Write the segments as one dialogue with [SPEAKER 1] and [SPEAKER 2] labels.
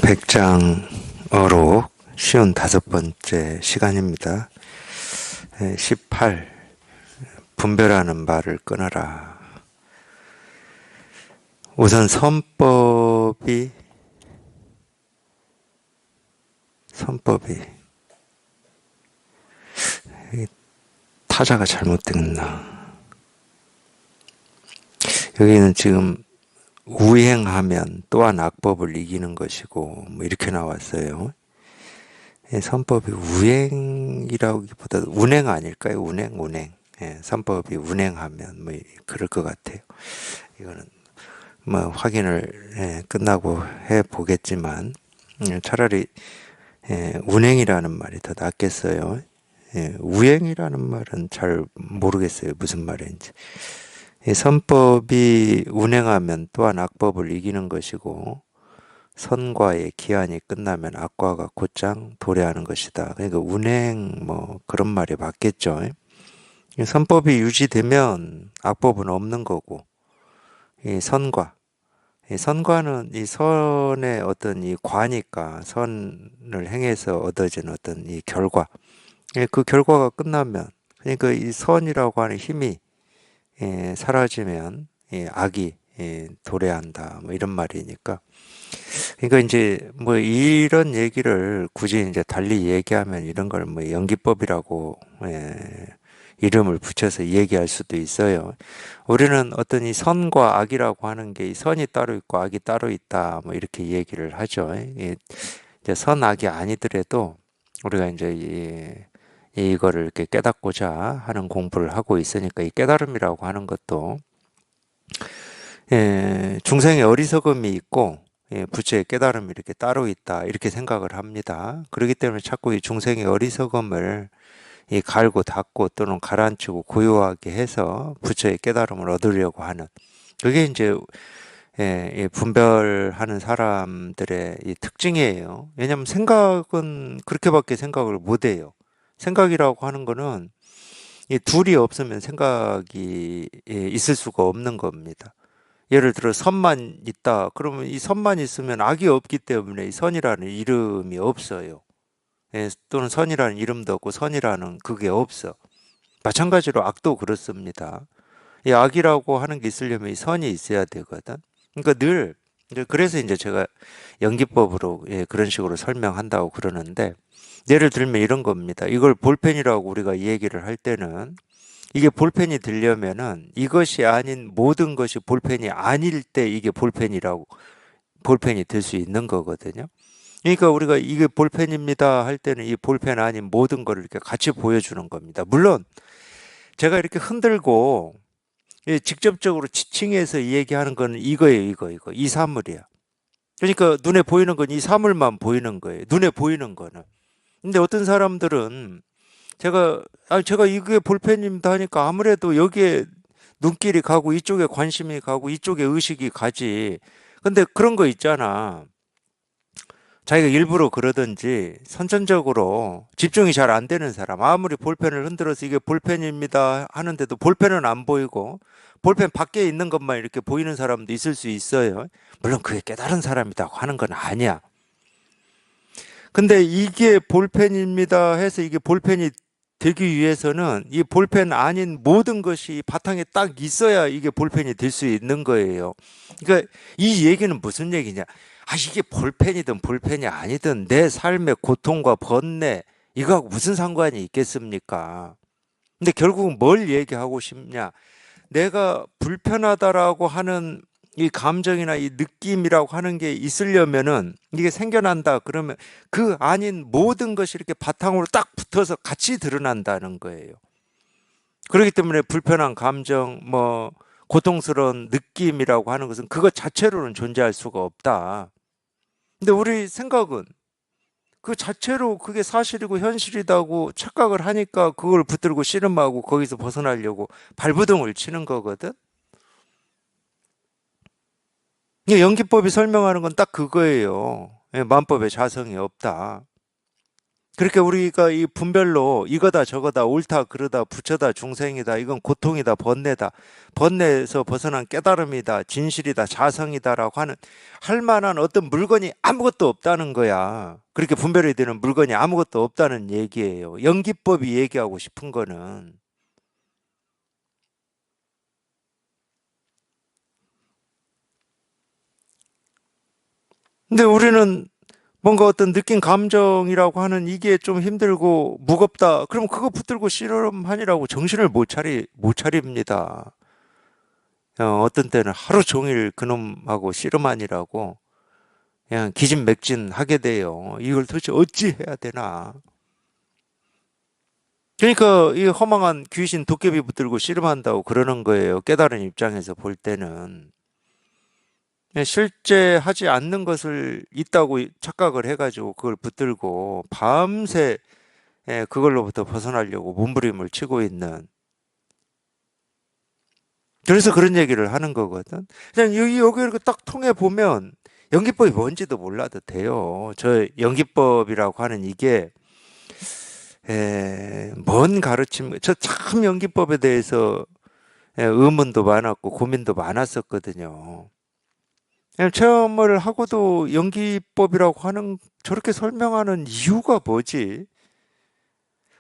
[SPEAKER 1] 백장어록 쉬운 5번째 시간입니다. 18. 분별하는 말을 끊어라. 우선 선법이 타자가 잘못됐나. 여기는 지금 우행하면 또한 악법을 이기는 것이고 뭐 이렇게 나왔어요. 선법이 우행이라기보다 운행 아닐까요? 운행. 선법이 운행하면 뭐 그럴 것 같아요. 이거는 뭐 확인을 끝나고 해 보겠지만 차라리 운행이라는 말이 더 낫겠어요. 우행이라는 말은 잘 모르겠어요. 무슨 말인지. 선법이 운행하면 또한 악법을 이기는 것이고 선과의 기한이 끝나면 악과가 곧장 도래하는 것이다. 그러니까 운행 뭐 그런 말이 맞겠죠. 선법이 유지되면 악법은 없는 거고 이 선과는 이 선의 어떤 이 과니까 선을 행해서 얻어진 어떤 이 결과 그 결과가 끝나면 그러니까 이 선이라고 하는 힘이 사라지면 악이 도래한다. 뭐 이런 말이니까. 그러니까 이제 뭐 이런 얘기를 굳이 이제 달리 얘기하면 이런 걸 뭐 연기법이라고 이름을 붙여서 얘기할 수도 있어요. 우리는 어떤 이 선과 악이라고 하는 게 이 선이 따로 있고 악이 따로 있다. 뭐 이렇게 얘기를 하죠. 이제 선악이 아니더라도 우리가 이제 이거를 이렇게 깨닫고자 하는 공부를 하고 있으니까 이 깨달음이라고 하는 것도 중생의 어리석음이 있고 부처의 깨달음이 이렇게 따로 있다 이렇게 생각을 합니다. 그렇기 때문에 자꾸 이 중생의 어리석음을 이 갈고 닦고 또는 가라앉히고 고요하게 해서 부처의 깨달음을 얻으려고 하는 그게 이제 분별하는 사람들의 이 특징이에요. 왜냐하면 생각은 그렇게밖에 생각을 못 해요. 생각이라고 하는 거는 이 둘이 없으면 생각이 있을 수가 없는 겁니다. 예를 들어 선만 있다. 그러면 이 선만 있으면 악이 없기 때문에 이 선이라는 이름이 없어요. 또는 선이라는 이름도 없고 선이라는 그게 없어. 마찬가지로 악도 그렇습니다. 이 악이라고 하는 게 있으려면 이 선이 있어야 되거든. 그러니까 늘 그래서 이제 제가 연기법으로 그런 식으로 설명한다고 그러는데 예를 들면 이런 겁니다. 이걸 볼펜이라고 우리가 이 얘기를 할 때는 이게 볼펜이 되려면은 이것이 아닌 모든 것이 볼펜이 아닐 때 이게 볼펜이 될 수 있는 거거든요. 그러니까 우리가 이게 볼펜입니다 할 때는 이 볼펜 아닌 모든 거를 이렇게 같이 보여주는 겁니다. 물론 제가 이렇게 흔들고 직접적으로 지칭해서 얘기하는 거는 이거예요, 이거. 이 사물이야. 그러니까 눈에 보이는 건 이 사물만 보이는 거예요. 눈에 보이는 거는. 근데 어떤 사람들은 제가 이게 볼펜입니다 하니까 아무래도 여기에 눈길이 가고 이쪽에 관심이 가고 이쪽에 의식이 가지. 근데 그런 거 있잖아. 자기가 일부러 그러든지 선천적으로 집중이 잘 안 되는 사람, 아무리 볼펜을 흔들어서 이게 볼펜입니다 하는데도 볼펜은 안 보이고 볼펜 밖에 있는 것만 이렇게 보이는 사람도 있을 수 있어요. 물론 그게 깨달은 사람이라고 하는 건 아니야. 근데 이게 볼펜입니다 해서 이게 볼펜이 되기 위해서는 이 볼펜 아닌 모든 것이 바탕에 딱 있어야 이게 볼펜이 될 수 있는 거예요. 그러니까 이 얘기는 무슨 얘기냐? 이게 볼펜이든 볼펜이 아니든 내 삶의 고통과 번뇌, 이거하고 무슨 상관이 있겠습니까? 근데 결국은 뭘 얘기하고 싶냐? 내가 불편하다라고 하는 이 감정이나 이 느낌이라고 하는 게 있으려면은 이게 생겨난다 그러면 그 아닌 모든 것이 이렇게 바탕으로 딱 붙어서 같이 드러난다는 거예요. 그렇기 때문에 불편한 감정, 뭐 고통스러운 느낌이라고 하는 것은 그것 자체로는 존재할 수가 없다. 근데 우리 생각은 그 자체로 그게 사실이고 현실이다고 착각을 하니까 그걸 붙들고 씨름하고 거기서 벗어나려고 발부동을 치는 거거든. 연기법이 설명하는 건 딱 그거예요. 만법에 자성이 없다. 그렇게 우리가 이 분별로 이거다 저거다 옳다 그르다 부처다 중생이다 이건 고통이다 번뇌다 번뇌에서 벗어난 깨달음이다 진실이다 자성이다라고 하는 할 만한 어떤 물건이 아무것도 없다는 거야. 그렇게 분별이 되는 물건이 아무것도 없다는 얘기예요. 연기법이 얘기하고 싶은 거는. 근데 우리는 뭔가 어떤 느낀 감정이라고 하는 이게 좀 힘들고 무겁다. 그럼 그거 붙들고 씨름하니라고 정신을 못 차립니다. 어떤 때는 하루 종일 그놈하고 씨름하니라고 그냥 기진맥진 하게 돼요. 이걸 도대체 어찌 해야 되나. 그러니까 이 허망한 귀신 도깨비 붙들고 씨름한다고 그러는 거예요. 깨달은 입장에서 볼 때는. 실제 하지 않는 것을 있다고 착각을 해가지고 그걸 붙들고 밤새 그걸로부터 벗어나려고 몸부림을 치고 있는. 그래서 그런 얘기를 하는 거거든. 그냥 여기 이렇게 딱 통해 보면 연기법이 뭔지도 몰라도 돼요. 저 연기법이라고 하는 이게 뭔 가르침, 저 참 연기법에 대해서 의문도 많았고 고민도 많았었거든요. 그냥 체험을 하고도 연기법이라고 하는 저렇게 설명하는 이유가 뭐지?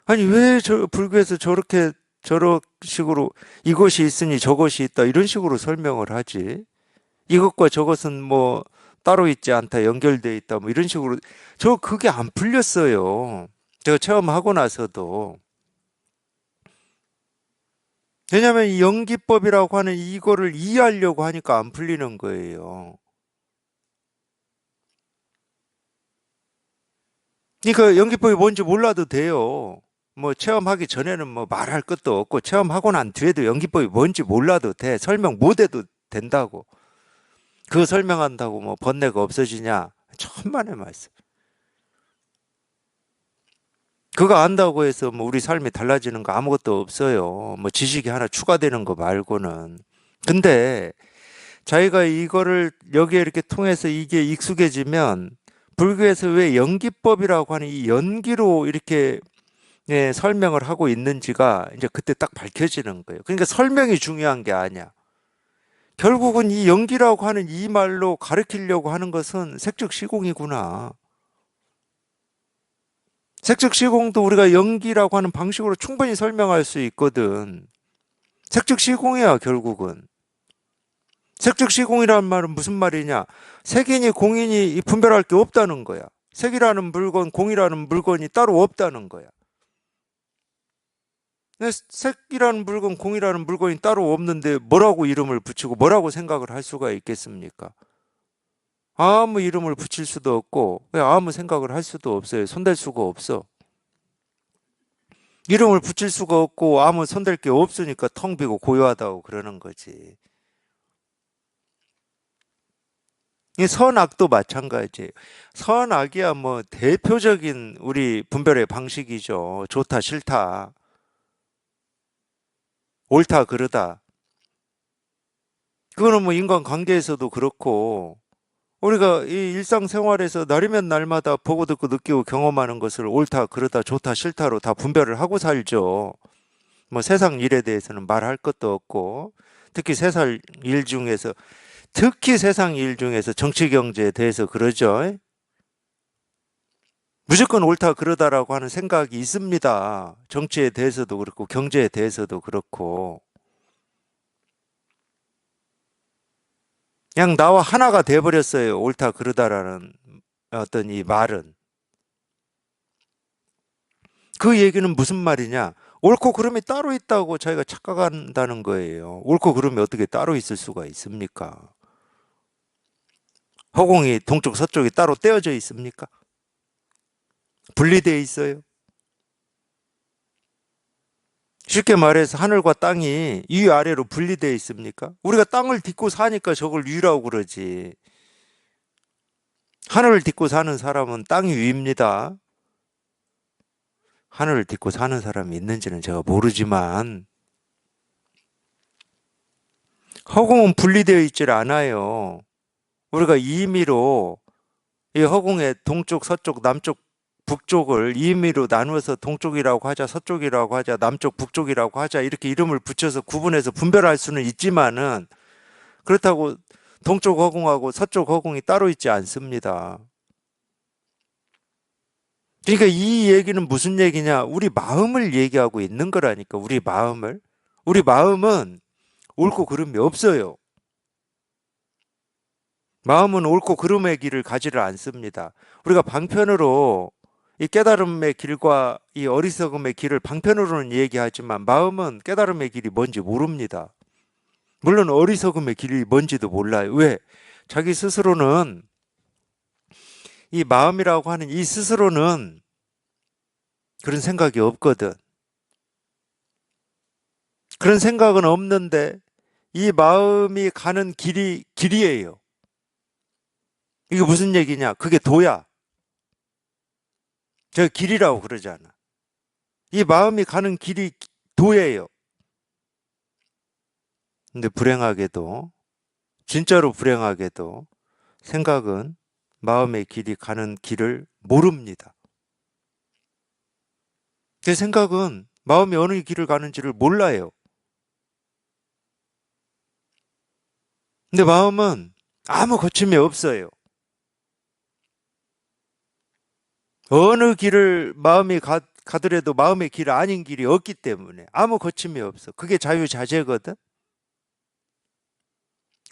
[SPEAKER 1] 아니 왜 저 불교에서 저렇게 저런 식으로 이것이 있으니 저것이 있다 이런 식으로 설명을 하지? 이것과 저것은 뭐 따로 있지 않다 연결돼 있다 뭐 이런 식으로 저 그게 안 풀렸어요. 제가 체험하고 나서도 왜냐하면 이 연기법이라고 하는 이거를 이해하려고 하니까 안 풀리는 거예요. 그러니까 연기법이 뭔지 몰라도 돼요. 뭐 체험하기 전에는 뭐 말할 것도 없고 체험하고 난 뒤에도 연기법이 뭔지 몰라도 돼. 설명 못 해도 된다고. 그거 설명한다고 뭐 번뇌가 없어지냐? 천만의 말씀. 그거 안다고 해서 뭐 우리 삶이 달라지는 거 아무것도 없어요. 뭐 지식이 하나 추가되는 거 말고는. 근데 자기가 이거를 여기에 이렇게 통해서 이게 익숙해지면 불교에서 왜 연기법이라고 하는 이 연기로 이렇게 설명을 하고 있는지가 이제 그때 딱 밝혀지는 거예요. 그러니까 설명이 중요한 게 아니야. 결국은 이 연기라고 하는 이 말로 가르치려고 하는 것은 색즉 시공이구나. 색즉 시공도 우리가 연기라고 하는 방식으로 충분히 설명할 수 있거든. 색즉 시공이야, 결국은. 색즉 시공이라는 말은 무슨 말이냐? 색이니 공이니 분별할 게 없다는 거야. 색이라는 물건, 공이라는 물건이 따로 없다는 거야. 근데 색이라는 물건, 공이라는 물건이 따로 없는데 뭐라고 이름을 붙이고 뭐라고 생각을 할 수가 있겠습니까? 아무 이름을 붙일 수도 없고 아무 생각을 할 수도 없어요. 손댈 수가 없어. 이름을 붙일 수가 없고 아무 손댈 게 없으니까 텅 비고 고요하다고 그러는 거지. 이 선악도 마찬가지예요. 선악이야 뭐 대표적인 우리 분별의 방식이죠. 좋다, 싫다, 옳다, 그르다. 그거는 뭐 인간 관계에서도 그렇고 우리가 이 일상생활에서 날이면 날마다 보고 듣고 느끼고 경험하는 것을 옳다, 그르다, 좋다, 싫다로 다 분별을 하고 살죠. 뭐 세상 일에 대해서는 말할 것도 없고 특히 세상 일 중에서 정치 경제에 대해서 그러죠. 무조건 옳다 그러다라고 하는 생각이 있습니다. 정치에 대해서도 그렇고 경제에 대해서도 그렇고 그냥 나와 하나가 돼버렸어요. 옳다 그러다라는 어떤 이 말은. 그 얘기는 무슨 말이냐? 옳고 그름이 따로 있다고 자기가 착각한다는 거예요. 옳고 그름이 어떻게 따로 있을 수가 있습니까? 허공이 동쪽 서쪽이 따로 떼어져 있습니까? 분리되어 있어요. 쉽게 말해서 하늘과 땅이 위아래로 분리되어 있습니까? 우리가 땅을 딛고 사니까 저걸 위라고 그러지. 하늘을 딛고 사는 사람은 땅이 위입니다. 하늘을 딛고 사는 사람이 있는지는 제가 모르지만 허공은 분리되어 있질 않아요. 우리가 임의로 이 허공의 동쪽, 서쪽, 남쪽 북쪽을 임의로 나누어서 동쪽이라고 하자, 서쪽이라고 하자, 남쪽, 북쪽이라고 하자 이렇게 이름을 붙여서 구분해서 분별할 수는 있지만은 그렇다고 동쪽 허공하고 서쪽 허공이 따로 있지 않습니다. 그러니까 이 얘기는 무슨 얘기냐? 우리 마음을 얘기하고 있는 거라니까, 우리 마음을. 우리 마음은 옳고 그름이 없어요. 마음은 옳고 그름의 길을 가지를 않습니다. 우리가 방편으로 이 깨달음의 길과 이 어리석음의 길을 방편으로는 얘기하지만 마음은 깨달음의 길이 뭔지 모릅니다. 물론 어리석음의 길이 뭔지도 몰라요. 왜? 자기 스스로는 이 마음이라고 하는 이 스스로는 그런 생각이 없거든. 그런 생각은 없는데 이 마음이 가는 길이 길이에요. 이게 무슨 얘기냐? 그게 도야. 저 길이라고 그러잖아. 이 마음이 가는 길이 도예요. 근데 불행하게도, 진짜로 불행하게도 생각은 마음의 길이 가는 길을 모릅니다. 제 생각은 마음이 어느 길을 가는지를 몰라요. 근데 마음은 아무 거침이 없어요. 어느 길을 마음이 가더라도 마음의 길 아닌 길이 없기 때문에 아무 거침이 없어. 그게 자유자재거든.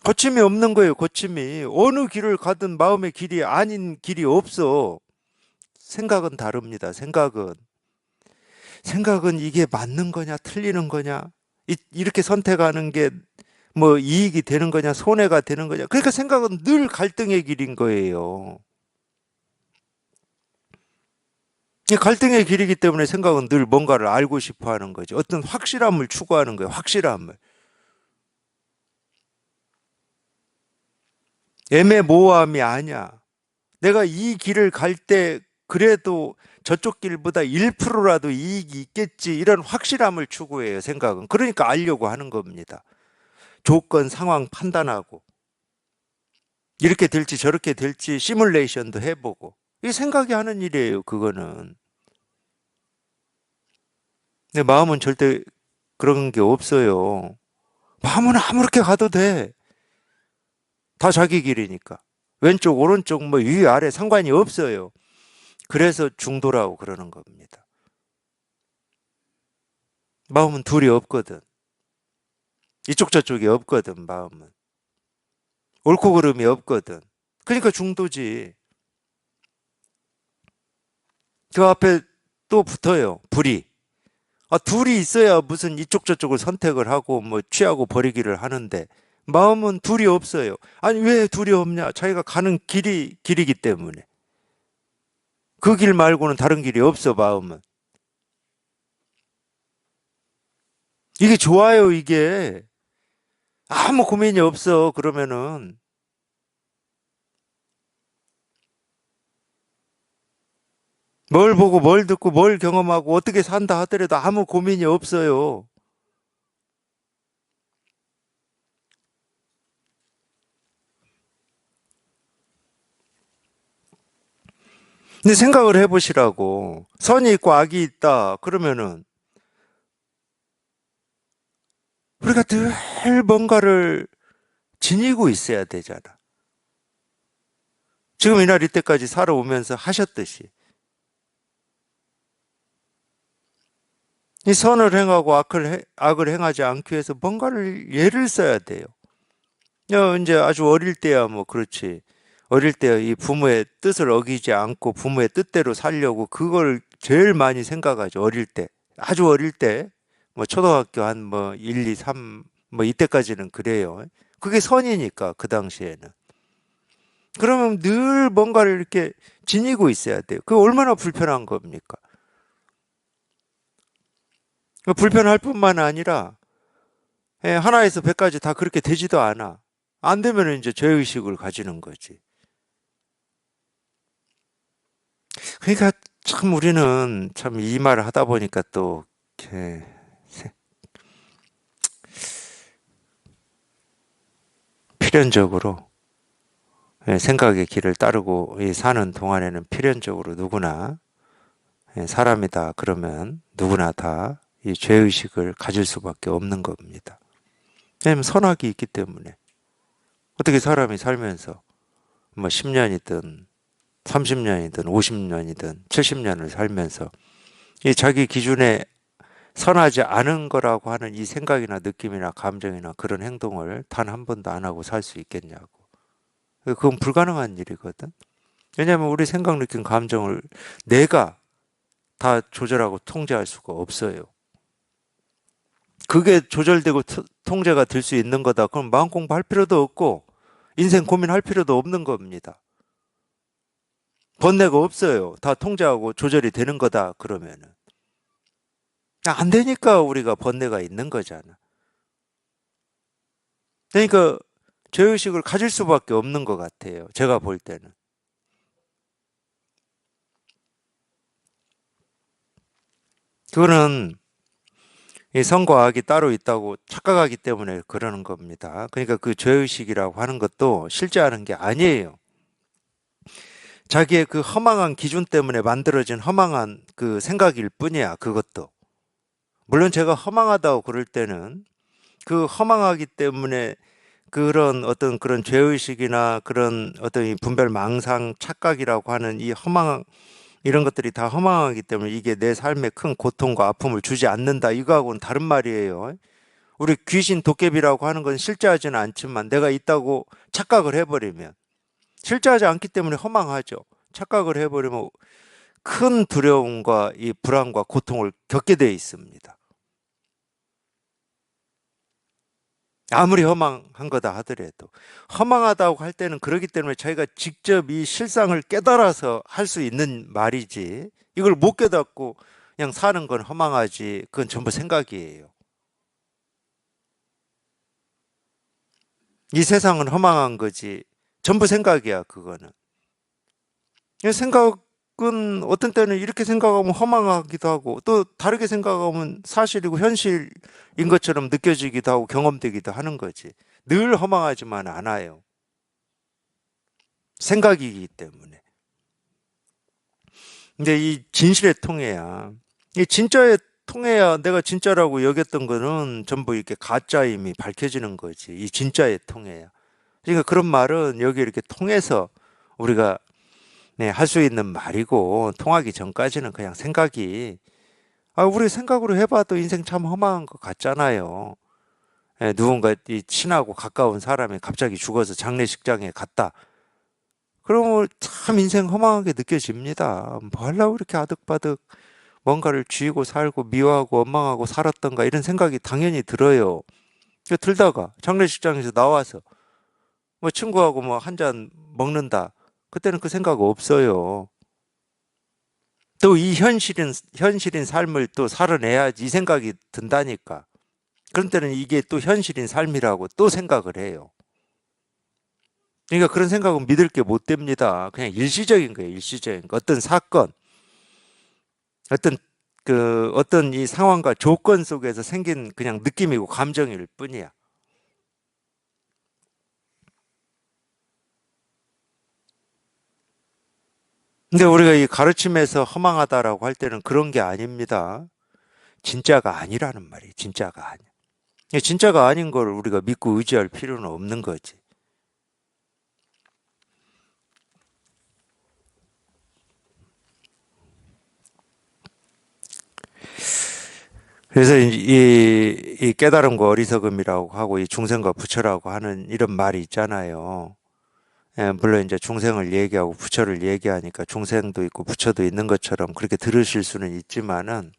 [SPEAKER 1] 거침이 없는 거예요, 거침이. 어느 길을 가든 마음의 길이 아닌 길이 없어. 생각은 다릅니다, 생각은. 생각은 이게 맞는 거냐, 틀리는 거냐, 이렇게 선택하는 게 뭐 이익이 되는 거냐, 손해가 되는 거냐. 그러니까 생각은 늘 갈등의 길인 거예요. 이 갈등의 길이기 때문에 생각은 늘 뭔가를 알고 싶어 하는 거죠. 어떤 확실함을 추구하는 거예요, 확실함을. 애매모호함이 아니야. 내가 이 길을 갈 때 그래도 저쪽 길보다 1%라도 이익이 있겠지, 이런 확실함을 추구해요, 생각은. 그러니까 알려고 하는 겁니다. 조건, 상황 판단하고 이렇게 될지 저렇게 될지 시뮬레이션도 해보고. 이게 생각이 하는 일이에요, 그거는. 근데 마음은 절대 그런 게 없어요. 마음은 아무렇게 가도 돼. 다 자기 길이니까. 왼쪽, 오른쪽, 뭐 위, 아래 상관이 없어요. 그래서 중도라고 그러는 겁니다. 마음은 둘이 없거든. 이쪽 저쪽이 없거든, 마음은. 옳고 그름이 없거든. 그러니까 중도지. 그 앞에 또 붙어요, 불이. 둘이 있어야 무슨 이쪽 저쪽을 선택을 하고 뭐 취하고 버리기를 하는데 마음은 둘이 없어요. 아니, 왜 둘이 없냐? 자기가 가는 길이기 때문에. 그 길 말고는 다른 길이 없어, 마음은. 이게 좋아요, 이게. 아무 고민이 없어, 그러면은. 뭘 보고 뭘 듣고 뭘 경험하고 어떻게 산다 하더라도 아무 고민이 없어요. 근데 생각을 해보시라고. 선이 있고 악이 있다. 그러면은 우리가 늘 뭔가를 지니고 있어야 되잖아. 지금 이날 이때까지 살아오면서 하셨듯이. 이 선을 행하고 악을 행하지 않기 위해서 뭔가를 예를 써야 돼요. 이제 아주 어릴 때야 뭐 그렇지. 어릴 때 이 부모의 뜻을 어기지 않고 부모의 뜻대로 살려고 그걸 제일 많이 생각하죠. 어릴 때. 아주 어릴 때. 뭐 초등학교 한 뭐 1, 2, 3 뭐 이때까지는 그래요. 그게 선이니까 그 당시에는. 그러면 늘 뭔가를 이렇게 지니고 있어야 돼요. 그게 얼마나 불편한 겁니까? 불편할 뿐만 아니라 하나에서 100까지 다 그렇게 되지도 않아. 안 되면 이제 죄의식을 가지는 거지. 그러니까 참 우리는 참 이 말을 하다 보니까 또 이렇게 필연적으로 생각의 길을 따르고 사는 동안에는 필연적으로 누구나 사람이다 그러면 누구나 다 이 죄의식을 가질 수밖에 없는 겁니다. 왜냐하면 선악이 있기 때문에. 어떻게 사람이 살면서 뭐 10년이든 30년이든 50년이든 70년을 살면서 이 자기 기준에 선하지 않은 거라고 하는 이 생각이나 느낌이나 감정이나 그런 행동을 단 한 번도 안 하고 살 수 있겠냐고. 그건 불가능한 일이거든. 왜냐하면 우리 생각, 느낌, 감정을 내가 다 조절하고 통제할 수가 없어요. 그게 조절되고 통제가 될 수 있는 거다. 그럼 마음 공부할 필요도 없고 인생 고민할 필요도 없는 겁니다. 번뇌가 없어요. 다 통제하고 조절이 되는 거다 그러면은. 안 되니까 우리가 번뇌가 있는 거잖아. 그러니까 죄의식을 가질 수밖에 없는 것 같아요. 제가 볼 때는. 그거는 이 선과 악이 따로 있다고 착각하기 때문에 그러는 겁니다. 그러니까 그 죄의식이라고 하는 것도 실제 하는 게 아니에요. 자기의 그 허망한 기준 때문에 만들어진 허망한 그 생각일 뿐이야, 그것도. 물론 제가 허망하다고 그럴 때는 그 허망하기 때문에 그런 어떤 그런 죄의식이나 그런 어떤 이 분별 망상 착각이라고 하는 이 허망 이런 것들이 다 허망하기 때문에 이게 내 삶에 큰 고통과 아픔을 주지 않는다. 이거하고는 다른 말이에요. 우리 귀신 도깨비라고 하는 건 실제하지는 않지만 내가 있다고 착각을 해버리면 실제하지 않기 때문에 허망하죠. 착각을 해버리면 큰 두려움과 이 불안과 고통을 겪게 되어 있습니다. 아무리 허망한 거다 하더라도 허망하다고 할 때는 그러기 때문에 자기가 직접 이 실상을 깨달아서 할 수 있는 말이지 이걸 못 깨닫고 그냥 사는 건 허망하지 그건 전부 생각이에요. 이 세상은 허망한 거지 전부 생각이야 그거는. 생각은 어떤 때는 이렇게 생각하면 허망하기도 하고 또 다르게 생각하면 사실이고 현실인 것처럼 느껴지기도 하고 경험되기도 하는 거지. 늘 허망하지만 않아요. 생각이기 때문에. 근데 이 진실에 통해야, 이 진짜에 통해야 내가 진짜라고 여겼던 거는 전부 이렇게 가짜임이 밝혀지는 거지. 이 진짜에 통해야. 그러니까 그런 말은 여기 이렇게 통해서 우리가 네, 할 수 있는 말이고, 통하기 전까지는 그냥 생각이, 우리 생각으로 해봐도 인생 참 허망한 것 같잖아요. 예, 누군가 이 친하고 가까운 사람이 갑자기 죽어서 장례식장에 갔다. 그러면 참 인생 허망하게 느껴집니다. 뭐 하려고 이렇게 아득바득 뭔가를 쥐고 살고 미워하고 원망하고 살았던가 이런 생각이 당연히 들어요. 들다가 장례식장에서 나와서 뭐 친구하고 뭐 한 잔 먹는다. 그때는 그 생각 없어요. 또 이 현실인 삶을 또 살아내야지 이 생각이 든다니까. 그런 때는 이게 또 현실인 삶이라고 또 생각을 해요. 그러니까 그런 생각은 믿을 게 못 됩니다. 그냥 일시적인 거예요, 일시적인 거. 어떤 사건, 어떤 어떤 이 상황과 조건 속에서 생긴 그냥 느낌이고 감정일 뿐이야. 근데 우리가 이 가르침에서 허망하다라고 할 때는 그런 게 아닙니다. 진짜가 아니라는 말이에요. 진짜가 아니야. 진짜가 아닌 걸 우리가 믿고 의지할 필요는 없는 거지. 그래서 이 깨달음과 어리석음이라고 하고 이 중생과 부처라고 하는 이런 말이 있잖아요. 예, 물론 이제 중생을 얘기하고 부처를 얘기하니까 중생도 있고 부처도 있는 것처럼 그렇게 들으실 수는 있지만은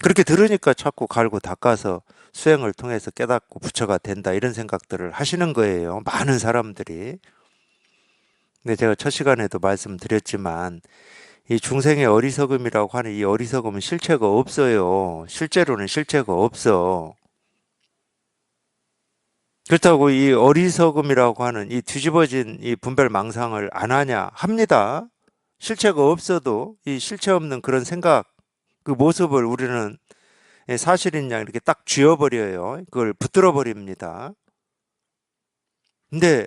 [SPEAKER 1] 그렇게 들으니까 자꾸 갈고 닦아서 수행을 통해서 깨닫고 부처가 된다 이런 생각들을 하시는 거예요. 많은 사람들이. 근데 제가 첫 시간에도 말씀드렸지만 이 중생의 어리석음이라고 하는 이 어리석음은 실체가 없어요. 실제로는 실체가 없어. 그렇다고 이 어리석음이라고 하는 이 뒤집어진 이 분별 망상을 안 하냐? 합니다. 실체가 없어도 이 실체 없는 그런 생각, 그 모습을 우리는 사실인 양 이렇게 딱 쥐어버려요. 그걸 붙들어 버립니다. 근데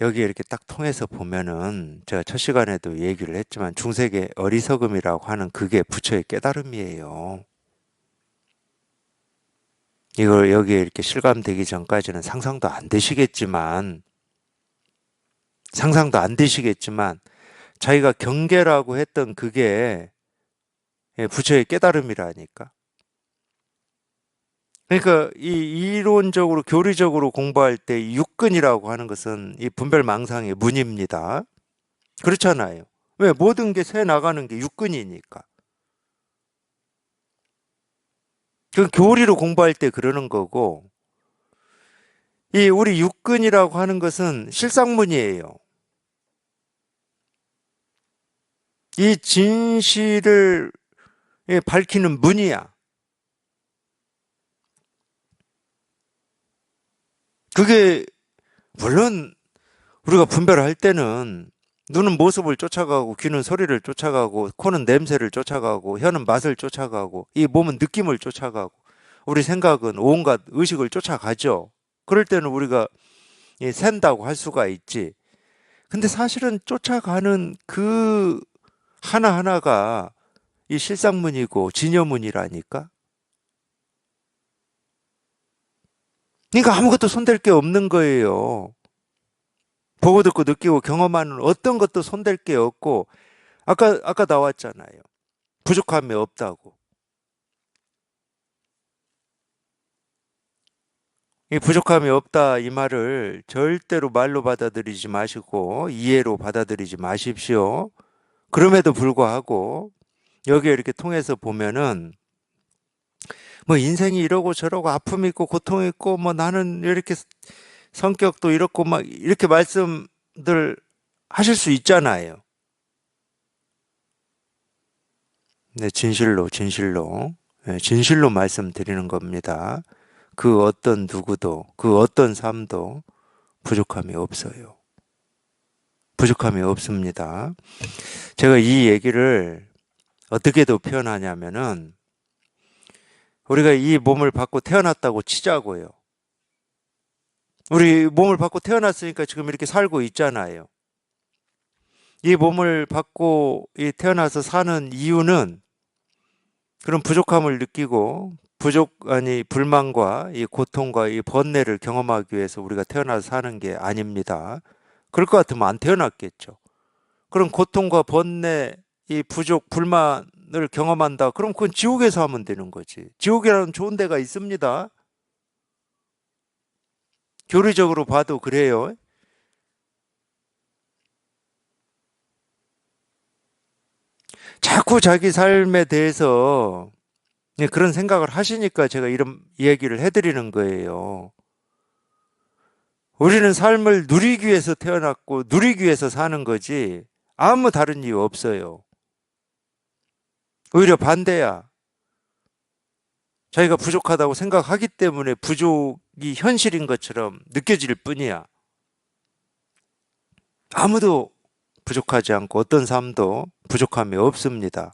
[SPEAKER 1] 여기 이렇게 딱 통해서 보면은 제가 첫 시간에도 얘기를 했지만 중세의 어리석음이라고 하는 그게 부처의 깨달음이에요. 이걸 여기에 이렇게 실감되기 전까지는 상상도 안 되시겠지만 자기가 경계라고 했던 그게 부처의 깨달음이라니까. 그러니까 이 이론적으로 교리적으로 공부할 때 육근이라고 하는 것은 이 분별망상의 문입니다. 그렇잖아요. 왜? 모든 게 새 나가는 게 육근이니까. 그 교리로 공부할 때 그러는 거고, 이 우리 육근이라고 하는 것은 실상문이에요. 이 진실을 밝히는 문이야. 그게 물론 우리가 분별할 때는 눈은 모습을 쫓아가고 귀는 소리를 쫓아가고 코는 냄새를 쫓아가고 혀는 맛을 쫓아가고 이 몸은 느낌을 쫓아가고 우리 생각은 온갖 의식을 쫓아가죠. 그럴 때는 우리가 샌다고 할 수가 있지. 근데 사실은 쫓아가는 그 하나하나가 이 실상문이고 진여문이라니까. 그러니까 아무것도 손댈 게 없는 거예요. 보고 듣고 느끼고 경험하는 어떤 것도 손댈 게 없고 아까 나왔잖아요. 부족함이 없다고. 이 부족함이 없다 이 말을 절대로 말로 받아들이지 마시고 이해로 받아들이지 마십시오. 그럼에도 불구하고 여기에 이렇게 통해서 보면은 뭐 인생이 이러고 저러고 아픔이 있고 고통이 있고 뭐 나는 이렇게 성격도 이렇고 막 이렇게 말씀들 하실 수 있잖아요. 네, 진실로 네, 진실로 말씀드리는 겁니다. 그 어떤 누구도 그 어떤 삶도 부족함이 없어요. 부족함이 없습니다. 제가 이 얘기를 어떻게도 표현하냐면은 우리가 이 몸을 받고 태어났다고 치자고요. 우리 몸을 받고 태어났으니까 지금 이렇게 살고 있잖아요. 이 몸을 받고 태어나서 사는 이유는 그런 부족함을 느끼고 불만과 이 고통과 이 번뇌를 경험하기 위해서 우리가 태어나서 사는 게 아닙니다. 그럴 것 같으면 안 태어났겠죠. 그런 고통과 번뇌, 이 부족, 불만을 경험한다. 그럼 그건 지옥에서 하면 되는 거지. 지옥이라는 좋은 데가 있습니다. 교리적으로 봐도 그래요. 자꾸 자기 삶에 대해서 그런 생각을 하시니까 제가 이런 얘기를 해드리는 거예요. 우리는 삶을 누리기 위해서 태어났고 누리기 위해서 사는 거지 아무 다른 이유 없어요. 오히려 반대야. 자기가 부족하다고 생각하기 때문에 부족이 현실인 것처럼 느껴질 뿐이야. 아무도 부족하지 않고 어떤 삶도 부족함이 없습니다.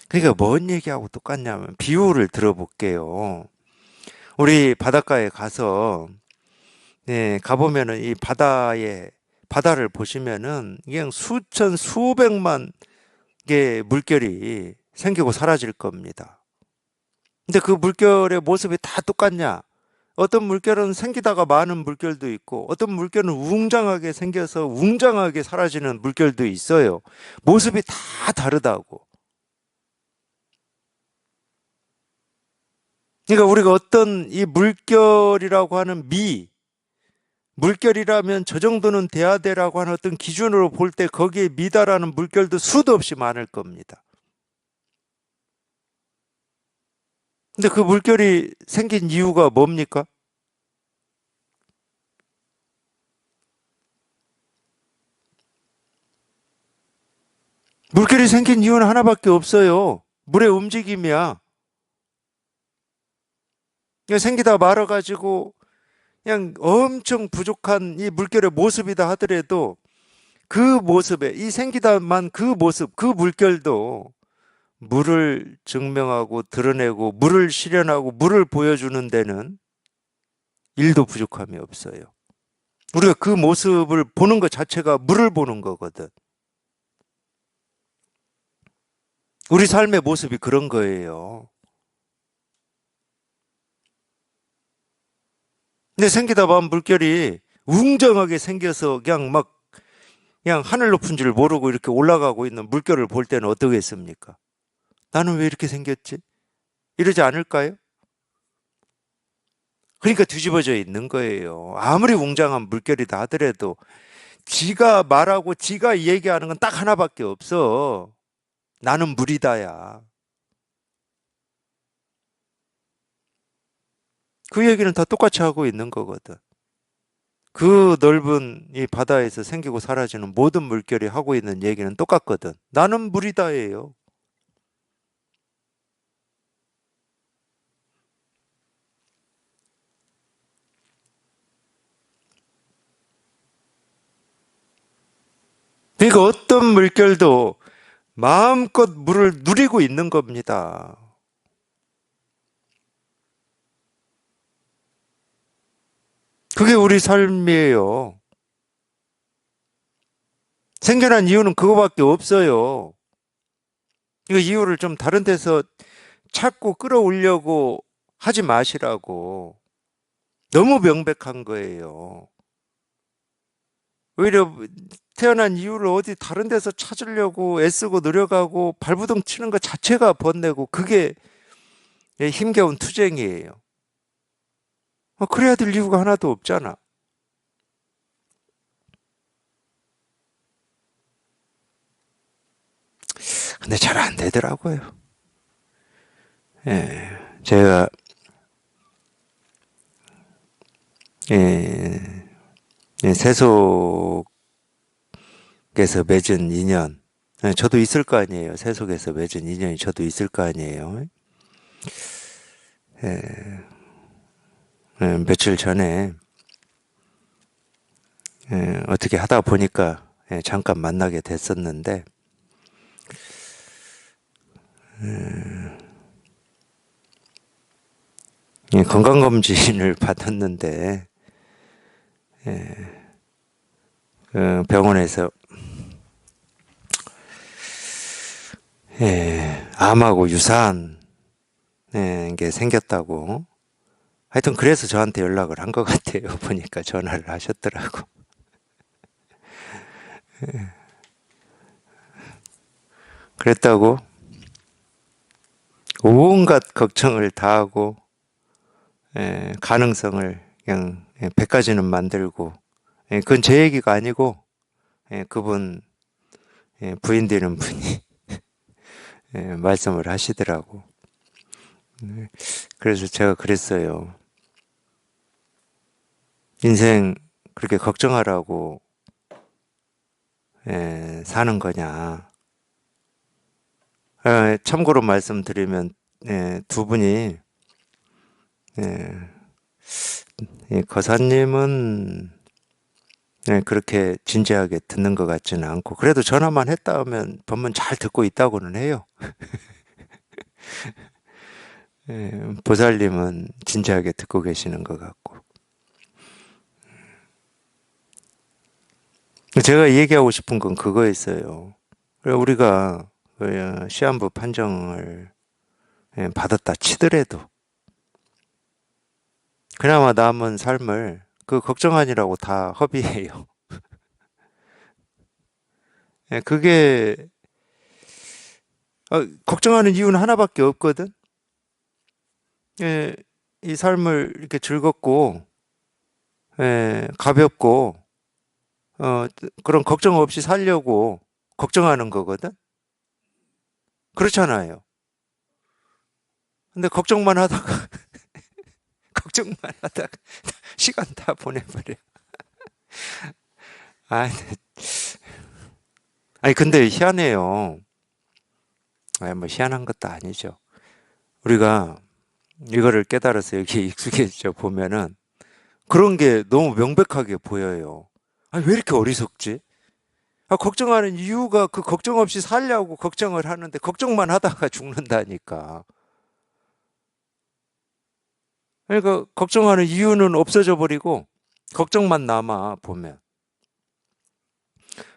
[SPEAKER 1] 그러니까 뭔 얘기하고 똑같냐면 비유를 들어볼게요. 우리 바닷가에 가서 가보면은 이 바다를 보시면은 그냥 수천 수백만 개의 물결이 생기고 사라질 겁니다. 근데 그 물결의 모습이 다 똑같냐? 어떤 물결은 생기다가 많은 물결도 있고 어떤 물결은 웅장하게 생겨서 웅장하게 사라지는 물결도 있어요. 모습이 다 다르다고. 그러니까 우리가 어떤 이 물결이라고 하는 물결이라면 저 정도는 돼야 돼라고 하는 어떤 기준으로 볼 때 거기에 미달하는 물결도 수도 없이 많을 겁니다. 근데 그 물결이 생긴 이유가 뭡니까? 물결이 생긴 이유는 하나밖에 없어요. 물의 움직임이야. 그냥 생기다 말아가지고 그냥 엄청 부족한 이 물결의 모습이다 하더라도 그 모습에 이 생기다만 그 모습, 그 물결도 물을 증명하고 드러내고 물을 실현하고 물을 보여주는 데는 일도 부족함이 없어요. 우리가 그 모습을 보는 것 자체가 물을 보는 거거든. 우리 삶의 모습이 그런 거예요. 근데 생기다 보면 물결이 웅장하게 생겨서 그냥 하늘 높은 줄 모르고 이렇게 올라가고 있는 물결을 볼 때는 어떠겠습니까? 나는 왜 이렇게 생겼지? 이러지 않을까요? 그러니까 뒤집어져 있는 거예요. 아무리 웅장한 물결이다 하더라도 지가 말하고 지가 얘기하는 건 딱 하나밖에 없어. 나는 물이다야. 그 얘기는 다 똑같이 하고 있는 거거든. 그 넓은 이 바다에서 생기고 사라지는 모든 물결이 하고 있는 얘기는 똑같거든. 나는 물이다예요. 그러니까 어떤 물결도 마음껏 물을 누리고 있는 겁니다. 그게 우리 삶이에요. 생겨난 이유는 그거밖에 없어요. 이 이유를 좀 다른 데서 찾고 끌어오려고 하지 마시라고. 너무 명백한 거예요. 오히려 태어난 이유를 어디 다른 데서 찾으려고 애쓰고 노력하고 발부둥 치는 것 자체가 번뇌고 그게 힘겨운 투쟁이에요. 그래야 될 이유가 하나도 없잖아. 근데 잘 안 되더라고요. 예, 제가 예, 세속에서 맺은 인연, 저도 있을 거 아니에요. 세속에서 맺은 인연이 저도 있을 거 아니에요. 며칠 전에 어떻게 하다 보니까 잠깐 만나게 됐었는데 건강검진을 받았는데 병원에서 암하고 유사한 게 생겼다고. 하여튼 그래서 저한테 연락을 한 것 같아요. 보니까 전화를 하셨더라고. 그랬다고 온갖 걱정을 다 하고 가능성을 그냥 100가지는 만들고, 그건 제 얘기가 아니고 그분 부인 되는 분이 말씀을 하시더라고. 그래서 제가 그랬어요. 인생 그렇게 걱정하라고 사는 거냐. 참고로 말씀드리면 두 분이 거사님은 그렇게 진지하게 듣는 것 같지는 않고 그래도 전화만 했다 하면 법문 잘 듣고 있다고는 해요. 보살님은 진지하게 듣고 계시는 것 같고. 제가 얘기하고 싶은 건 그거였어요. 우리가 시한부 판정을 받았다 치더라도 그나마 남은 삶을 그 걱정하느라고 다 허비해요. 그게 걱정하는 이유는 하나밖에 없거든. 이 삶을 이렇게 즐겁고 가볍고 그런 걱정 없이 살려고 걱정하는 거거든. 그렇잖아요. 근데 걱정만 하다가 걱정만 하다가 시간 다 보내버려. 아, 아니 근데 희한해요. 아니 뭐 희한한 것도 아니죠. 우리가 이거를 깨달아서 여기 익숙해져 보면은 그런 게 너무 명백하게 보여요. 아니 왜 이렇게 어리석지? 걱정하는 이유가 그 걱정 없이 살려고 걱정을 하는데 걱정만 하다가 죽는다니까. 그러니까 걱정하는 이유는 없어져 버리고 걱정만 남아 보면.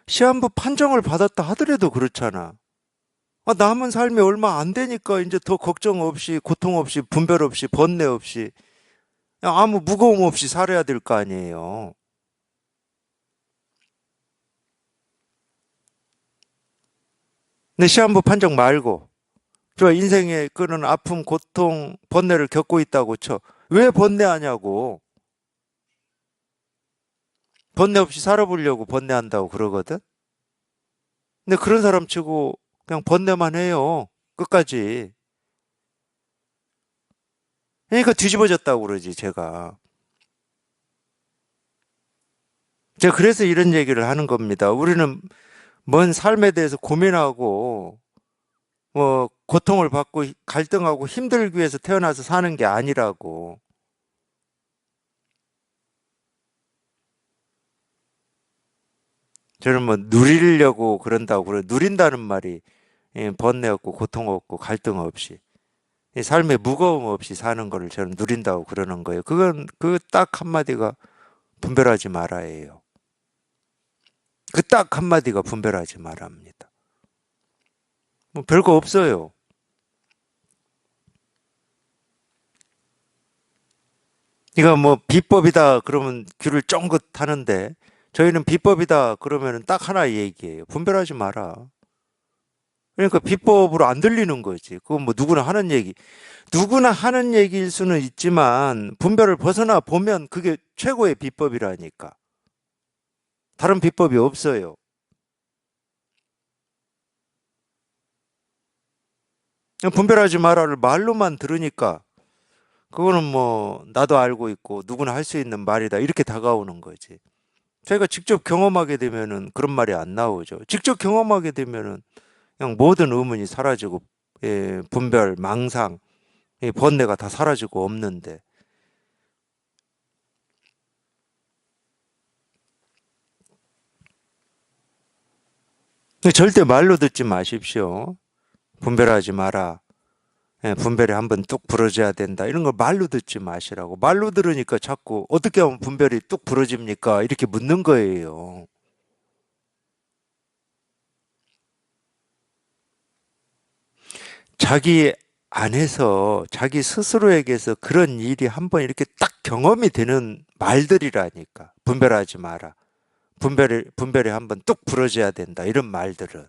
[SPEAKER 1] 시한부 판정을 받았다 하더라도 그렇잖아. 남은 삶이 얼마 안 되니까 이제 더 걱정 없이, 고통 없이, 분별 없이, 번뇌 없이, 그냥 아무 무거움 없이 살아야 될 거 아니에요. 근데 시한부 판정 말고, 저 인생에 그런 아픔, 고통, 번뇌를 겪고 있다고 쳐. 왜 번뇌하냐고. 번뇌 없이 살아보려고 번뇌한다고 그러거든? 근데 그런 사람 치고 그냥 번뇌만 해요. 끝까지. 그러니까 뒤집어졌다고 그러지, 제가. 제가 그래서 이런 얘기를 하는 겁니다. 우리는 먼 삶에 대해서 고민하고, 고통을 받고 갈등하고 힘들기 위해서 태어나서 사는 게 아니라고. 저는 뭐 누리려고 그런다고 그래. 누린다는 말이 번뇌 없고 고통 없고 갈등 없이 이 삶의 무거움 없이 사는 거를 저는 누린다고 그러는 거예요. 그건 그 딱 한마디가 분별하지 말아예요. 그 딱 한마디가 분별하지 말아입니다. 뭐 별거 없어요. 이거 뭐 비법이다 그러면 귀를 쫑긋 하는데 저희는 비법이다 그러면 딱 하나 얘기예요. 분별하지 마라. 그러니까 비법으로 안 들리는 거지. 그건 뭐 누구나 하는 얘기. 누구나 하는 얘기일 수는 있지만 분별을 벗어나 보면 그게 최고의 비법이라니까. 다른 비법이 없어요. 그냥 분별하지 마라를 말로만 들으니까 그거는 뭐 나도 알고 있고 누구나 할 수 있는 말이다. 이렇게 다가오는 거지. 저희가 직접 경험하게 되면은 그런 말이 안 나오죠. 직접 경험하게 되면은 그냥 모든 의문이 사라지고 분별, 망상, 번뇌가 다 사라지고 없는데 절대 말로 듣지 마십시오. 분별하지 마라. 분별이 한번 뚝 부러져야 된다. 이런 걸 말로 듣지 마시라고. 말로 들으니까 자꾸 어떻게 하면 분별이 뚝 부러집니까? 이렇게 묻는 거예요. 자기 안에서 자기 스스로에게서 그런 일이 한번 이렇게 딱 경험이 되는 말들이라니까. 분별하지 마라. 분별이 한번 뚝 부러져야 된다. 이런 말들은.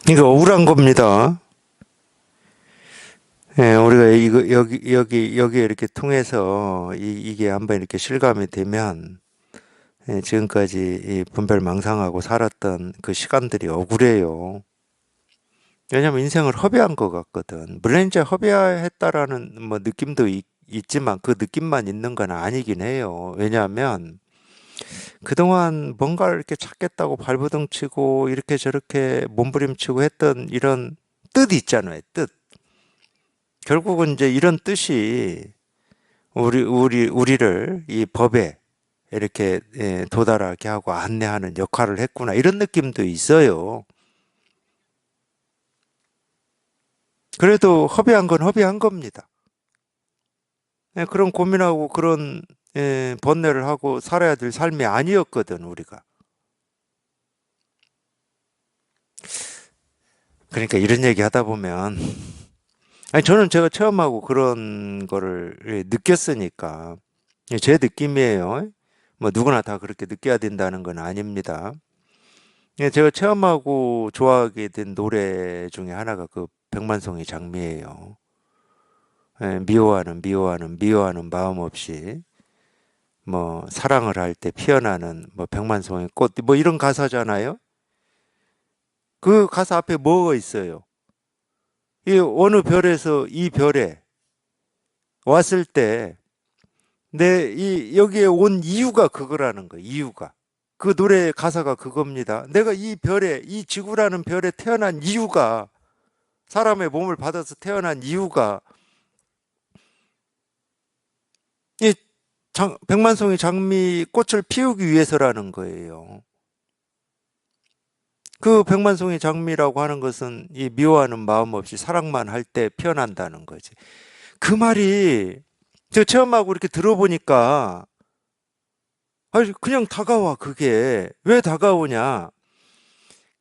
[SPEAKER 1] 이거 억울한 겁니다. 우리가 이거 여기 이렇게 통해서 이게 한번 이렇게 실감이 되면 지금까지 이 분별 망상하고 살았던 그 시간들이 억울해요. 왜냐면 인생을 허비한 것 같거든. 물론 이제 허비했다라는 뭐 느낌도 있지만 그 느낌만 있는 건 아니긴 해요. 왜냐하면 그동안 뭔가를 이렇게 찾겠다고 발버둥 치고 이렇게 저렇게 몸부림치고 했던 이런 뜻 있잖아요. 뜻. 결국은 이제 이런 뜻이 우리를 이 법에 이렇게 도달하게 하고 안내하는 역할을 했구나. 이런 느낌도 있어요. 그래도 허비한 건 허비한 겁니다. 그런 고민하고 그런 번뇌를 하고 살아야 될 삶이 아니었거든, 우리가. 그러니까 이런 얘기 하다 보면, 아니, 저는 제가 체험하고 그런 거를 느꼈으니까, 제 느낌이에요. 뭐 누구나 다 그렇게 느껴야 된다는 건 아닙니다. 제가 체험하고 좋아하게 된 노래 중에 하나가 그 백만송이 장미예요. 미워하는 마음 없이 뭐 사랑을 할 때 피어나는 뭐 백만송이 꽃 뭐 이런 가사잖아요. 그 가사 앞에 뭐가 있어요? 이 어느 별에서 이 별에 왔을 때 내 이 여기에 온 이유가 그거라는 거예요. 이유가. 그 노래 가사가 그겁니다. 내가 이 별에 이 지구라는 별에 태어난 이유가 사람의 몸을 받아서 태어난 이유가 이 백만송이 장미 꽃을 피우기 위해서라는 거예요. 그 백만송이 장미라고 하는 것은 이 미워하는 마음 없이 사랑만 할 때 피어난다는 거지. 그 말이 제가 체험하고 이렇게 들어보니까 아니 그냥 다가와. 그게 왜 다가오냐?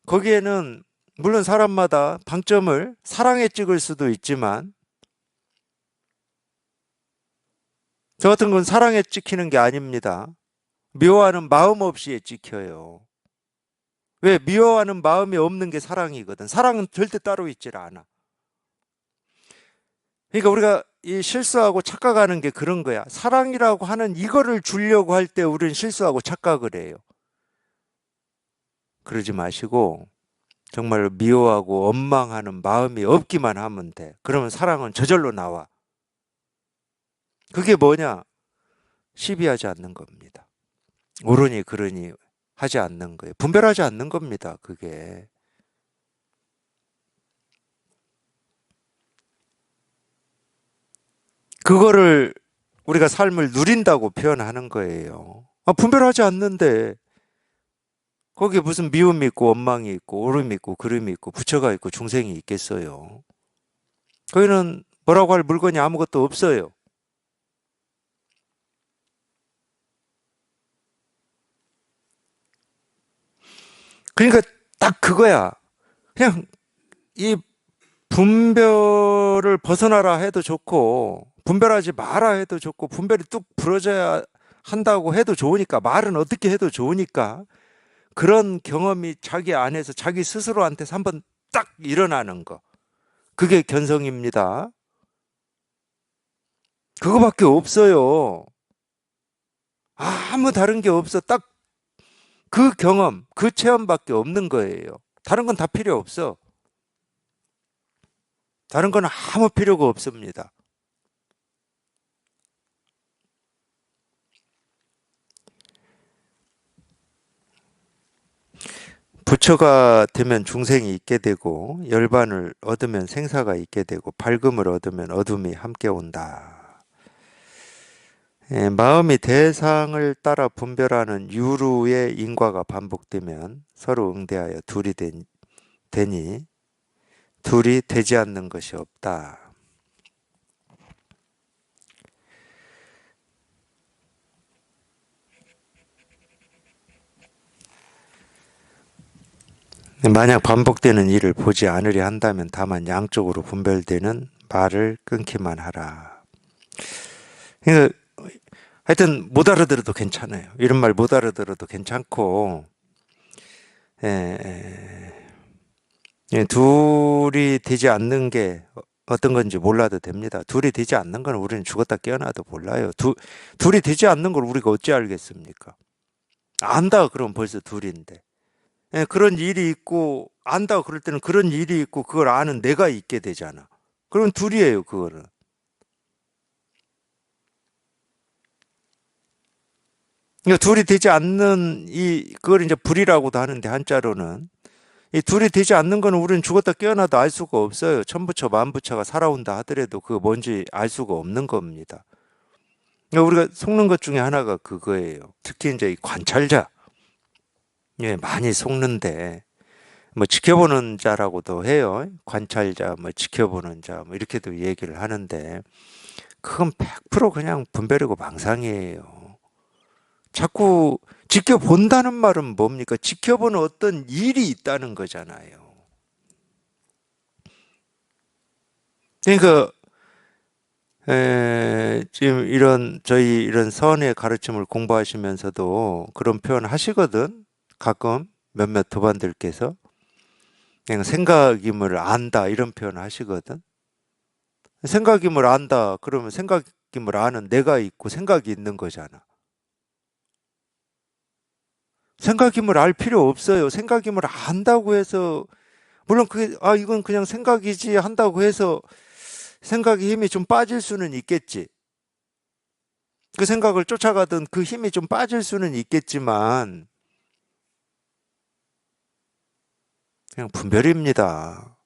[SPEAKER 1] 거기에는 물론 사람마다 방점을 사랑에 찍을 수도 있지만 저 같은 건 사랑에 찍히는 게 아닙니다. 미워하는 마음 없이에 찍혀요. 왜? 미워하는 마음이 없는 게 사랑이거든. 사랑은 절대 따로 있질 않아. 그러니까 우리가 이 실수하고 착각하는 게 그런 거야. 사랑이라고 하는 이거를 주려고 할 때 우리는 실수하고 착각을 해요. 그러지 마시고 정말 미워하고 원망하는 마음이 없기만 하면 돼. 그러면 사랑은 저절로 나와. 그게 뭐냐? 시비하지 않는 겁니다. 옳으니 그러니 하지 않는 거예요. 분별하지 않는 겁니다. 그게. 그거를 우리가 삶을 누린다고 표현하는 거예요. 분별하지 않는데 거기에 무슨 미움이 있고 원망이 있고 오름이 있고 그름이 있고 부처가 있고 중생이 있겠어요. 거기는 뭐라고 할 물건이 아무것도 없어요. 그러니까 딱 그거야. 그냥 이 분별을 벗어나라 해도 좋고 분별하지 마라 해도 좋고 분별이 뚝 부러져야 한다고 해도 좋으니까 말은 어떻게 해도 좋으니까 그런 경험이 자기 안에서 자기 스스로한테서 한번 딱 일어나는 거. 그게 견성입니다. 그거밖에 없어요. 아무 다른 게 없어. 딱 그 경험, 그 체험밖에 없는 거예요. 다른 건 다 필요 없어. 다른 건 아무 필요가 없습니다. 부처가 되면 중생이 있게 되고 열반을 얻으면 생사가 있게 되고 밝음을 얻으면 어둠이 함께 온다. 예, 마음이 대상을 따라 분별하는 유루의 인과가 반복되면 서로 응대하여 되니 둘이 되지 않는 것이 없다. 만약 반복되는 일을 보지 않으려 한다면 다만 양쪽으로 분별되는 말을 끊기만 하라. 그러니까 하여튼 못 알아들어도 괜찮아요. 이런 말 못 알아들어도 괜찮고 예, 둘이 되지 않는 게 어떤 건지 몰라도 됩니다. 둘이 되지 않는 건 우리는 죽었다 깨어나도 몰라요. 둘이 되지 않는 걸 우리가 어찌 알겠습니까? 안다 그러면 벌써 둘인데. 예, 그런 일이 있고 안다 그럴 때는 그런 일이 있고 그걸 아는 내가 있게 되잖아. 그럼 둘이에요, 그거는. 그러니까 둘이 되지 않는 그걸 이제 불이라고도 하는데 한자로는 이 둘이 되지 않는 거는 우리는 죽었다 깨어나도 알 수가 없어요. 천부처 만부처가 살아온다 하더라도 그거 뭔지 알 수가 없는 겁니다. 그러니까 우리가 속는 것 중에 하나가 그거예요. 특히 이제 이 관찰자. 예, 많이 속는데 뭐 지켜보는 자라고도 해요. 관찰자, 뭐 지켜보는 자, 뭐 이렇게도 얘기를 하는데 그건 100% 그냥 분별이고 망상이에요. 자꾸 지켜본다는 말은 뭡니까? 지켜보는 어떤 일이 있다는 거잖아요. 그러니까 지금 저희 이런 선의 가르침을 공부하시면서도 그런 표현 하시거든. 가끔 몇몇 도반들께서 그냥 생각임을 안다 이런 표현 하시거든. 생각임을 안다 그러면 생각임을 아는 내가 있고 생각이 있는 거잖아. 생각임을 알 필요 없어요. 생각임을 안다고 해서 물론 그게 이건 그냥 생각이지 한다고 해서 생각의 힘이 좀 빠질 수는 있겠지. 그 생각을 쫓아가던 그 힘이 좀 빠질 수는 있겠지만 그냥 분별입니다.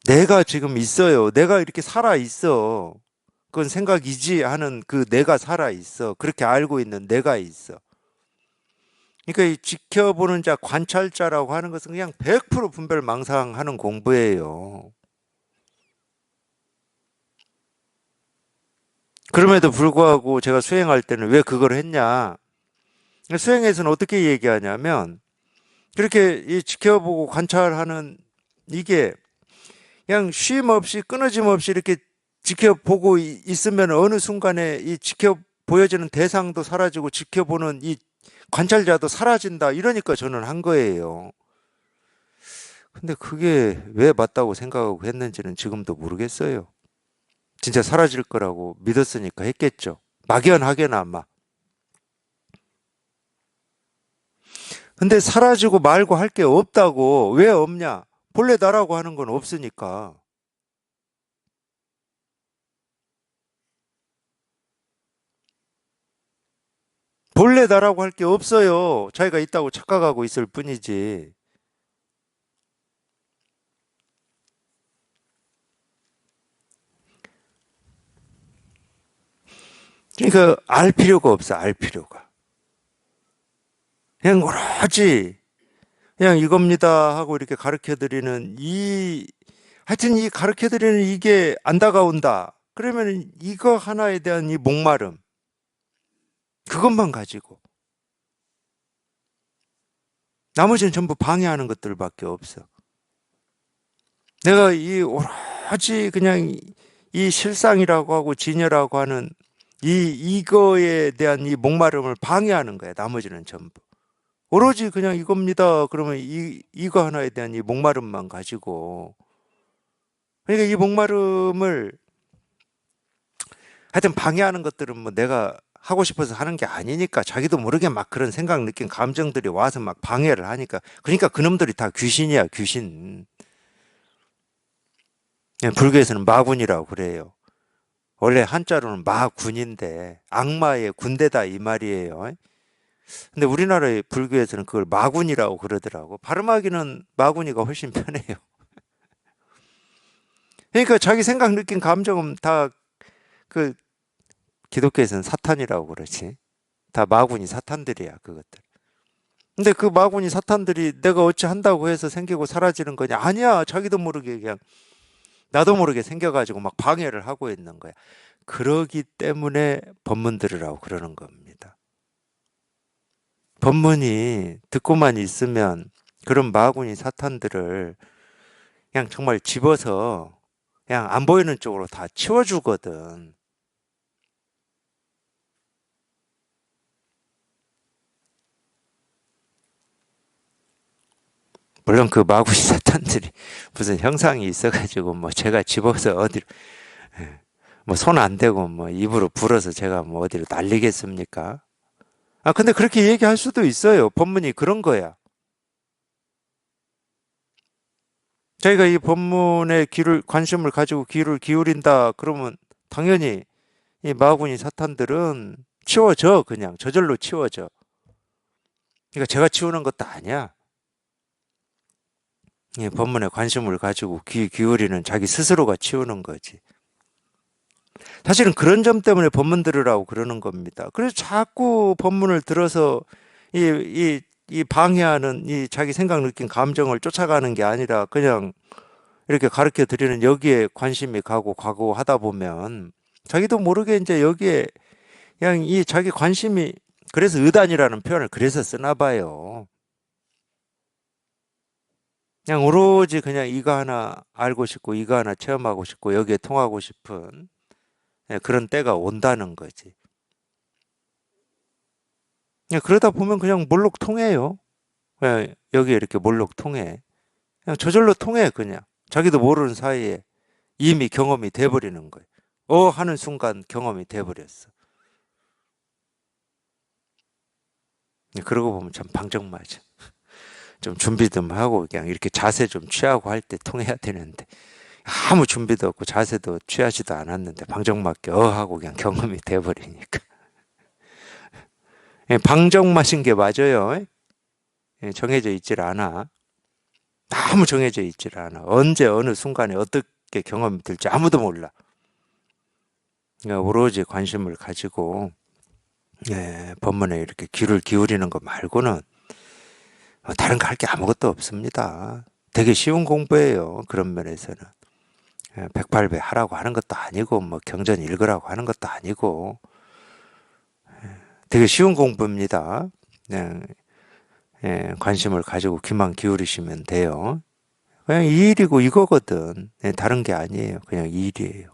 [SPEAKER 1] 내가 지금 있어요. 내가 이렇게 살아 있어. 그건 생각이지 하는 그 내가 살아 있어. 그렇게 알고 있는 내가 있어. 그러니까 이 지켜보는 자, 관찰자라고 하는 것은 그냥 100% 분별망상하는 공부예요. 그럼에도 불구하고 제가 수행할 때는 왜 그걸 했냐? 수행에서는 어떻게 얘기하냐면 그렇게 이 지켜보고 관찰하는 이게 그냥 쉼 없이 끊어짐 없이 이렇게 지켜보고 있으면 어느 순간에 이 보여지는 대상도 사라지고 지켜보는 이 관찰자도 사라진다. 이러니까 저는 한 거예요. 근데 그게 왜 맞다고 생각하고 했는지는 지금도 모르겠어요. 진짜 사라질 거라고 믿었으니까 했겠죠. 막연하게나마. 근데 사라지고 말고 할 게 없다고. 왜 없냐? 본래 나라고 하는 건 없으니까. 본래 나라고 할 게 없어요. 자기가 있다고 착각하고 있을 뿐이지. 그러니까 알 필요가 없어, 알 필요가. 그냥 오로지 그냥 이겁니다 하고 이렇게 가르쳐 드리는 하여튼 이 가르쳐 드리는 이게 안 다가온다. 그러면 이거 하나에 대한 이 목마름, 그것만 가지고 나머지는 전부 방해하는 것들밖에 없어. 내가 이 오로지 그냥 이 실상이라고 하고 진여라고 하는 이거에 대한 이 목마름을 방해하는 거야. 나머지는 전부. 오로지 그냥 이겁니다. 그러면 이거 하나에 대한 이 목마름만 가지고. 그러니까 이 목마름을 하여튼 방해하는 것들은 뭐 내가 하고 싶어서 하는 게 아니니까 자기도 모르게 막 그런 생각, 느낀 감정들이 와서 막 방해를 하니까. 그러니까 그놈들이 다 귀신이야, 귀신. 불교에서는 마군이라고 그래요. 원래 한자로는 마군인데 악마의 군대다 이 말이에요. 근데 우리나라의 불교에서는 그걸 마군이라고 그러더라고. 발음하기는 마군이가 훨씬 편해요. 그러니까 자기 생각, 느낀 감정은 다 그 기독교에서는 사탄이라고 그러지. 다 마군이 사탄들이야, 그것들. 근데 그 마군이 사탄들이 내가 어찌 한다고 해서 생기고 사라지는 거냐? 아니야. 자기도 모르게 그냥 나도 모르게 생겨가지고 막 방해를 하고 있는 거야. 그러기 때문에 법문 들으라고 그러는 겁니다. 법문이 듣고만 있으면 그런 마구니 사탄들을 그냥 정말 집어서 그냥 안 보이는 쪽으로 다 치워주거든. 물론 그 마구니 사탄들이 무슨 형상이 있어가지고 뭐 제가 집어서 어디로 뭐 손 안 대고 뭐 입으로 불어서 제가 뭐 어디로 날리겠습니까? 아 근데 그렇게 얘기할 수도 있어요. 법문이 그런 거야. 자기가 이 법문에 관심을 가지고 귀를 기울인다 그러면 당연히 이 마구니 사탄들은 치워져. 그냥 저절로 치워져. 그러니까 제가 치우는 것도 아니야. 이 법문에 관심을 가지고 귀 기울이는 자기 스스로가 치우는 거지. 사실은 그런 점 때문에 법문 들으라고 그러는 겁니다. 그래서 자꾸 법문을 들어서 이 방해하는 이 자기 생각, 느낀 감정을 쫓아가는 게 아니라 그냥 이렇게 가르쳐 드리는 여기에 관심이 가고 하다 보면 자기도 모르게 이제 여기에 그냥 이 자기 관심이 그래서 의단이라는 표현을 그래서 쓰나 봐요. 그냥 오로지 그냥 이거 하나 알고 싶고 이거 하나 체험하고 싶고 여기에 통하고 싶은 그런 때가 온다는 거지. 그러다 보면 그냥 몰록 통해요. 그냥 여기에 이렇게 몰록 통해. 그냥 저절로 통해 그냥. 자기도 모르는 사이에 이미 경험이 돼버리는 거예요. 하는 순간 경험이 돼버렸어. 그러고 보면 참 방정맞아. 좀 준비 좀 하고 그냥 이렇게 자세 좀 취하고 할 때 통해야 되는데 아무 준비도 없고 자세도 취하지도 않았는데 방정맞게 하고 그냥 경험이 돼버리니까. 방정맞은 게 맞아요. 정해져 있질 않아. 아무 정해져 있질 않아. 언제 어느 순간에 어떻게 경험이 될지 아무도 몰라. 그러니까 오로지 관심을 가지고 법문에 이렇게 귀를 기울이는 것 말고는 다른 거 할 게 아무것도 없습니다. 되게 쉬운 공부예요. 그런 면에서는. 108배 하라고 하는 것도 아니고 뭐 경전 읽으라고 하는 것도 아니고 되게 쉬운 공부입니다. 그냥 관심을 가지고 귀만 기울이시면 돼요. 그냥 이 일이고 이거거든. 다른 게 아니에요. 그냥 이 일이에요.